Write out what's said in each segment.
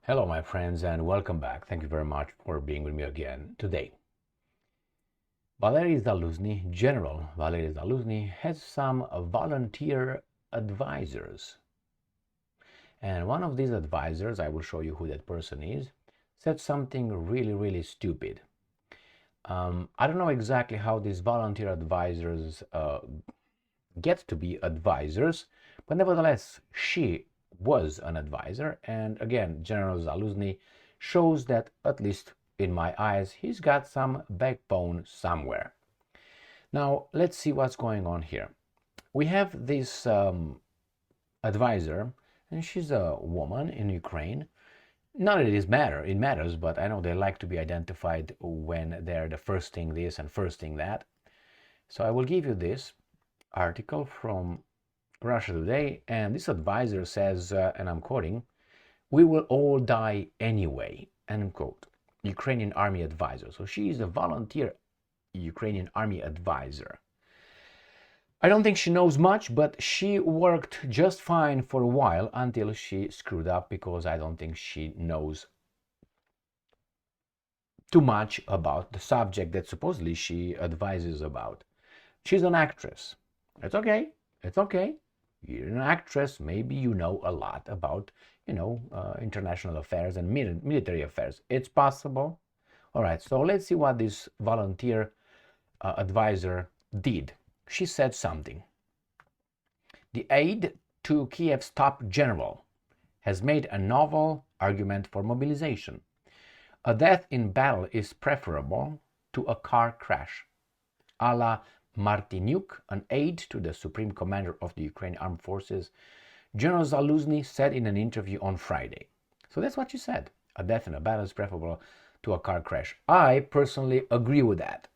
Hello, my friends, and welcome back. Thank you very much for being with me again today. General Valery Zaluzhny, has some volunteer advisors. And one of these advisors, I will show you who that person is, said something really, really stupid. I don't know exactly how these volunteer advisors get to be advisors, but nevertheless, she was an advisor. And again, General Zaluzhny shows that, at least in my eyes, he's got some backbone somewhere. Now, let's see what's going on here. We have this advisor, and she's a woman in Ukraine. Not that it matters, but I know they like to be identified when they're the first thing this and first thing that. So I will give you this article from Russia Today, and this advisor says, and I'm quoting, "We will all die anyway," end quote. Ukrainian army advisor. So she is a volunteer Ukrainian army advisor. I don't think she knows much, but she worked just fine for a while until she screwed up, because I don't think she knows too much about the subject that supposedly she advises about. She's an actress. It's okay. It's okay. You're an actress. Maybe you know a lot about, international affairs and military affairs. It's possible. All right. So let's see what this volunteer advisor did. She said something. The aide to Kiev's top general has made a novel argument for mobilization. A death in battle is preferable to a car crash. A la Martinyuk, an aide to the Supreme Commander of the Ukrainian Armed Forces, General Zaluzhny said in an interview on Friday. So that's what she said. A death in a battle is preferable to a car crash. I personally agree with that,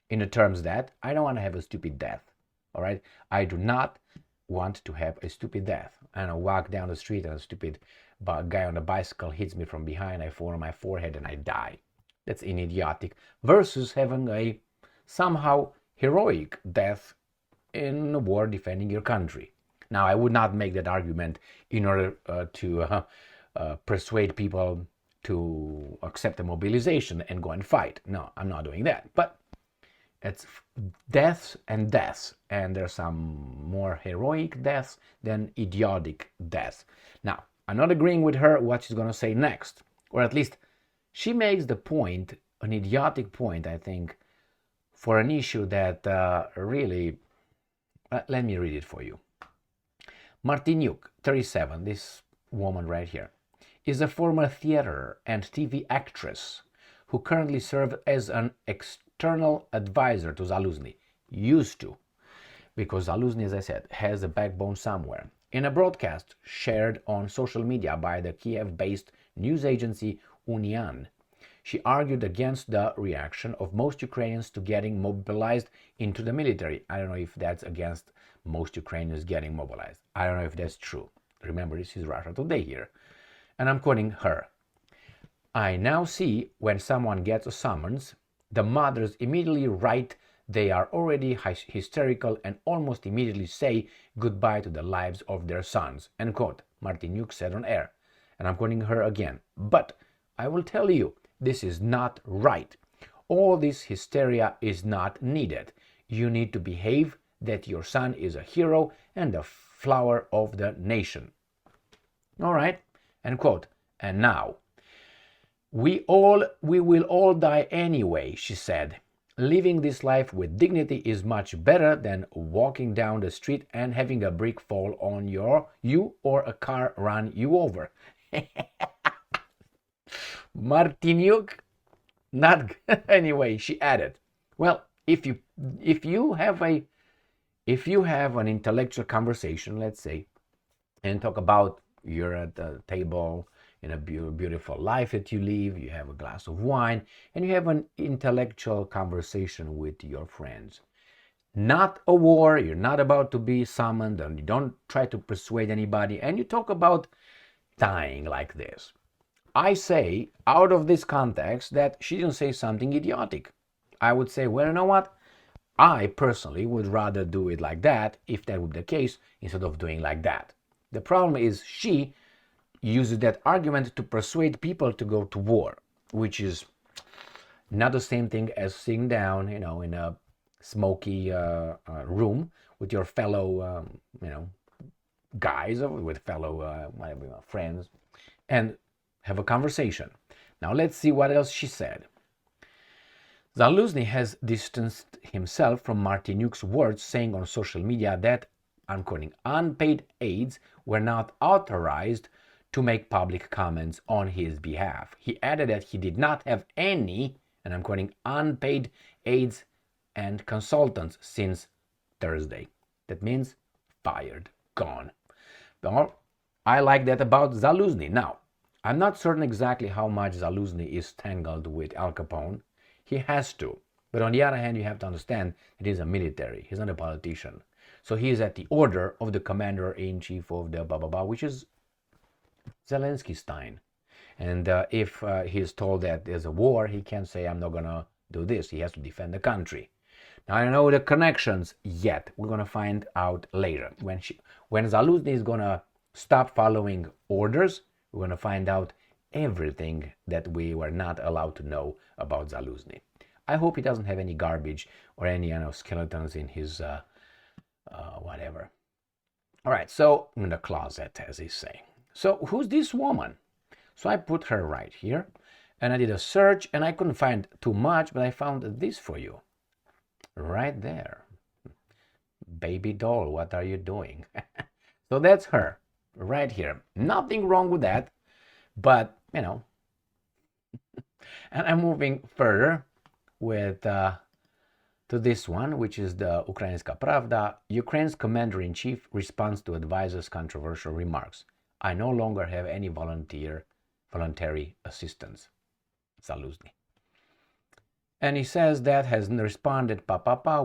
in the terms that I don't want to have a stupid death. All right? I do not want to have a stupid death. And I walk down the street and a stupid guy on a bicycle hits me from behind, I fall on my forehead and I die. That's idiotic. Versus having a somehow heroic death in a war defending your country. Now, I would not make that argument in order to persuade people to accept a mobilization and go and fight. No, I'm not doing that. But it's deaths, and there's some more heroic deaths than idiotic deaths. Now, I'm not agreeing with her what she's going to say next, or at least she makes the point, an idiotic point, I think, for an issue that really, let me read it for you. Martinyuk, 37, this woman right here, is a former theater and TV actress who currently serves as an external advisor to Zaluzhny. Used to, because Zaluzhny, as I said, has a backbone somewhere. In a broadcast shared on social media by the Kiev-based news agency Unian, she argued against the reaction of most Ukrainians to getting mobilized into the military. I don't know if that's against most Ukrainians getting mobilized. I don't know if that's true. Remember, this is Russia Today here. And I'm quoting her. "I now see when someone gets a summons, the mothers immediately write they are already hysterical and almost immediately say goodbye to the lives of their sons," end quote, Martinyuk said on air. And I'm quoting her again. "But I will tell you, this is not right. All this hysteria is not needed. You need to behave that your son is a hero and the flower of the nation." All right, end quote. And now, we will all die anyway, she said. "Living this life with dignity is much better than walking down the street and having a brick fall on you or a car run you over." Martinyuk, not anyway, she added. Well, if you have an intellectual conversation, let's say, and talk about you're at the table in a beautiful life that you live, you have a glass of wine, and you have an intellectual conversation with your friends. Not a war, you're not about to be summoned, and you don't try to persuade anybody, and you talk about dying like this. I say, out of this context, that she didn't say something idiotic. I would say, well, you know what? I personally would rather do it like that, if that would be the case, instead of doing like that. The problem is she uses that argument to persuade people to go to war, which is not the same thing as sitting down, in a smoky room with your fellow, guys, or with fellow friends, and have a conversation. Now let's see what else she said. Zaluzhny has distanced himself from Martiniuk's words, saying on social media that, I'm quoting, unpaid aides were not authorized to make public comments on his behalf. He added that he did not have any, and I'm quoting, unpaid aides and consultants since Thursday. That means fired, gone. Well, I like that about Zaluzhny. Now, I'm not certain exactly how much Zaluzhny is tangled with Al Capone. He has to. But on the other hand, you have to understand that he's a military. He's not a politician. So he is at the order of the commander-in-chief of the blah, blah, blah, which is Zelensky Stein. And if he's told that there's a war, he can't say, I'm not going to do this. He has to defend the country. Now, I don't know the connections yet. We're going to find out later. When Zaluzhny is going to stop following orders, we're going to find out everything that we were not allowed to know about Zaluzhny. I hope he doesn't have any garbage or any skeletons in his whatever. All right, so in the closet, as he's saying. So who's this woman? So I put her right here, and I did a search, and I couldn't find too much, but I found this for you. Right there. Baby doll, what are you doing? So that's her, right here. Nothing wrong with that, but, And I'm moving further with to this one, which is the Ukrainska Pravda. Ukraine's commander-in-chief responds to advisor's controversial remarks. I no longer have any voluntary assistance. Zaluzhny. And he says that has responded,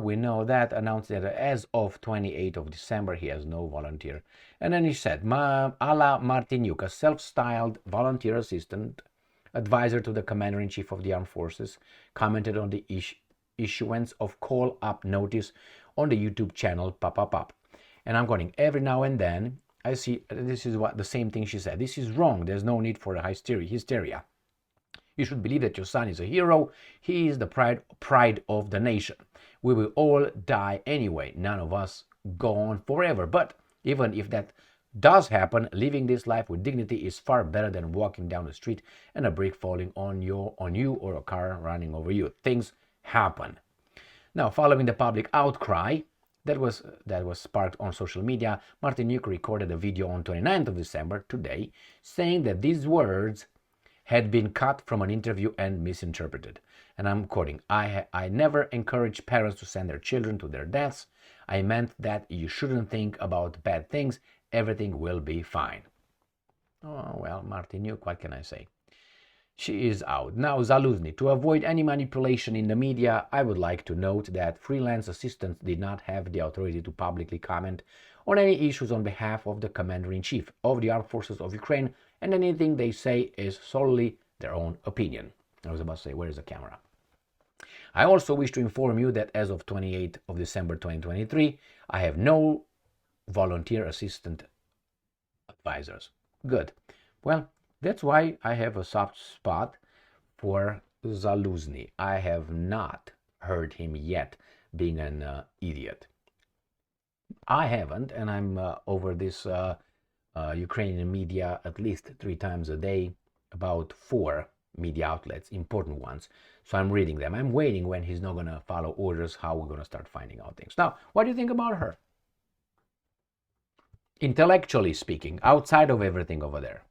we know that, announced that as of 28th of December, he has no volunteer. And then he said, Ala Martiniuk, a self-styled volunteer assistant, advisor to the commander-in-chief of the armed forces, commented on the issuance of call-up notice on the YouTube channel, And I'm going, every now and then, I see, this is what the same thing she said. This is wrong. There's no need for hysteria. You should believe that your son is a hero. He is the pride of the nation. We will all die anyway. None of us go on forever. But even if that does happen, living this life with dignity is far better than walking down the street and a brick falling on you or a car running over you. Things happen. Now, following the public outcry that was sparked on social media, Martiniuk recorded a video on 29th of December, today, saying that these words had been cut from an interview and misinterpreted. And I'm quoting, I never encourage parents to send their children to their deaths. I meant that you shouldn't think about bad things. Everything will be fine. Oh, well, Martiniuk, what can I say? She is out. Now, Zaluzhny, to avoid any manipulation in the media, I would like to note that freelance assistants did not have the authority to publicly comment on any issues on behalf of the Commander-in-Chief of the Armed Forces of Ukraine, and anything they say is solely their own opinion. I was about to say, where is the camera? I also wish to inform you that as of 28th of December 2023, I have no volunteer assistant advisors. Good. Well, that's why I have a soft spot for Zaluzhny. I have not heard him yet being an idiot. I haven't, and I'm over this Ukrainian media at least 3 times a day, about 4 media outlets, important ones. So I'm reading them. I'm waiting when he's not going to follow orders, how we're going to start finding out things. Now, what do you think about her? Intellectually speaking, outside of everything over there,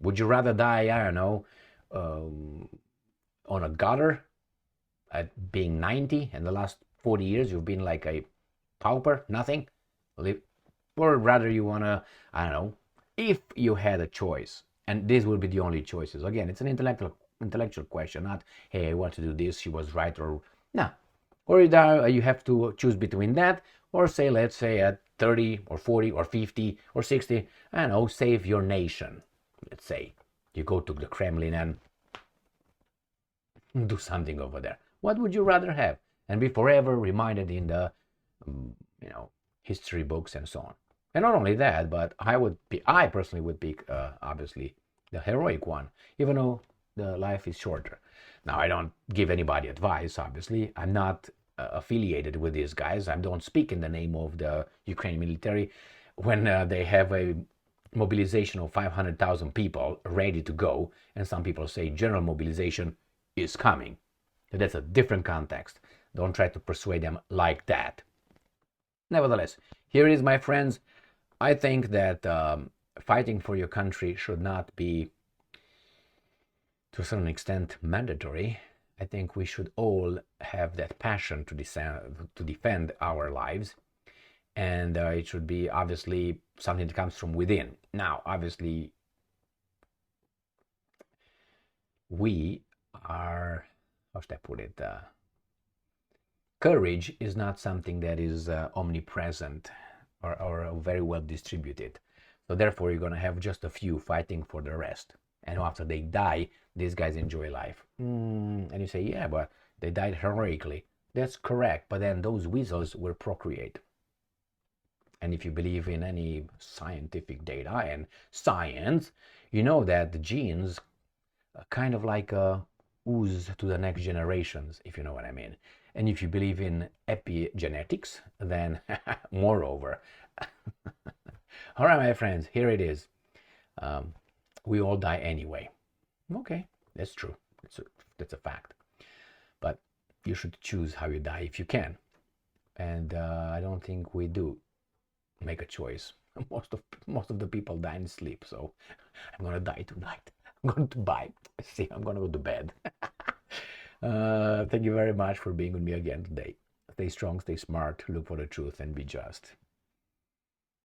would you rather die, I don't know, on a gutter at being 90 and the last 40 years you've been like a pauper, nothing? Or rather you want to, I don't know, if you had a choice, and these will be the only choices. Again, it's an intellectual question, not, hey, I want to do this, she was right, or no. Or you have to choose between that, or say, let's say at 30 or 40 or 50 or 60, I don't know, save your nation. Let's say you go to the Kremlin and do something over there. What would you rather have? And be forever reminded in the, history books and so on. And not only that, but I personally would pick, obviously, the heroic one, even though the life is shorter. Now, I don't give anybody advice, obviously. I'm not affiliated with these guys. I don't speak in the name of the Ukrainian military when they have a mobilization of 500,000 people ready to go, and some people say general mobilization is coming. That's a different context. Don't try to persuade them like that. Nevertheless, here it is, my friends. I think that fighting for your country should not be, to a certain extent, mandatory. I think we should all have that passion to defend our lives, and it should be obviously something that comes from within. Now, obviously, we are, how should I put it? Courage is not something that is omnipresent or very well distributed. So therefore, you're going to have just a few fighting for the rest. And after they die, these guys enjoy life. And you say, yeah, but they died heroically. That's correct. But then those weasels will procreate. And if you believe in any scientific data and science, you know that the genes kind of like ooze to the next generations, if you know what I mean. And if you believe in epigenetics, then moreover. All right, my friends, here it is. We all die anyway. Okay, that's true. That's a fact. But you should choose how you die if you can. And I don't think we do make a choice. Most of the people die in sleep. So I'm gonna die tonight. I'm going to buy. See, I'm gonna go to bed. Thank you very much for being with me again today. Stay strong, stay smart, look for the truth, and be just.